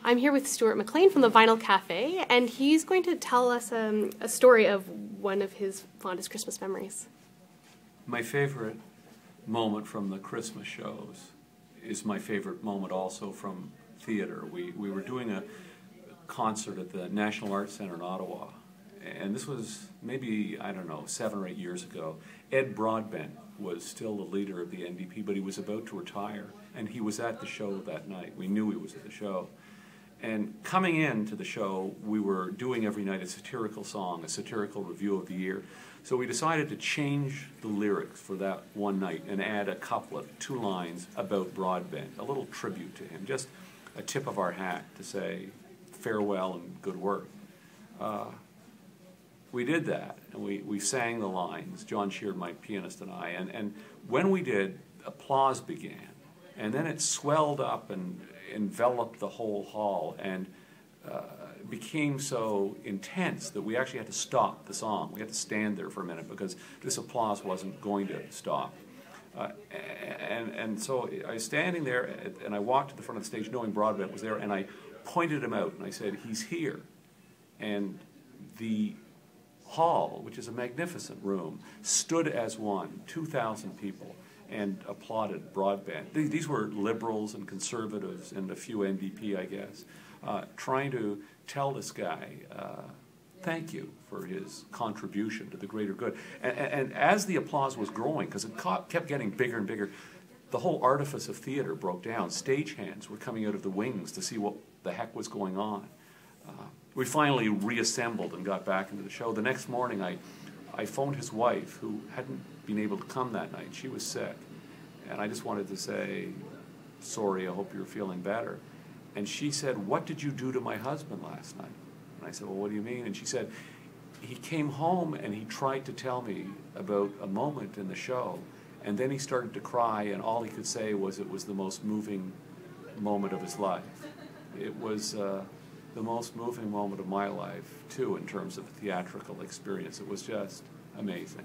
I'm here with Stuart McLean from the Vinyl Cafe, and he's going to tell us a story of one of his fondest Christmas memories. My favorite moment from the Christmas shows is my favorite moment also from theater. We were doing a concert at the National Arts Centre in Ottawa, and this was maybe, I don't know, 7 or 8 years ago. Ed Broadbent was still the leader of the NDP, but he was about to retire, and he was at the show that night. We knew he was at the show. And coming into the show, we were doing every night a satirical song, a satirical review of the year. So we decided to change the lyrics for that one night and add a couplet, 2 lines about Broadbent, a little tribute to him, just a tip of our hat to say farewell and good work. We did that, and we sang the lines, John Sheard, my pianist, and I, and when we did, applause began, and then it swelled up and enveloped the whole hall, and became so intense that we actually had to stop the song. We had to stand there for a minute because this applause wasn't going to stop. And so I was standing there, and I walked to the front of the stage knowing Broadbent was there, and I pointed him out, and I said, "He's here." And the hall, which is a magnificent room, stood as one, 2,000 people, and applauded Broadbent. These were liberals and conservatives and a few NDP, I guess, trying to tell this guy thank you for his contribution to the greater good. And as the applause was growing, because it kept getting bigger and bigger, the whole artifice of theater broke down. Stagehands were coming out of the wings to see what the heck was going on. We finally reassembled and got back into the show. The next morning, I phoned his wife, who hadn't been able to come that night. She was sick. And I just wanted to say, sorry, I hope you're feeling better. And she said, "What did you do to my husband last night?" And I said, "Well, what do you mean?" And she said, "He came home and he tried to tell me about a moment in the show, and then he started to cry, and all he could say was it was the most moving moment of his life." It was the most moving moment of my life, too, in terms of a theatrical experience. It was just amazing.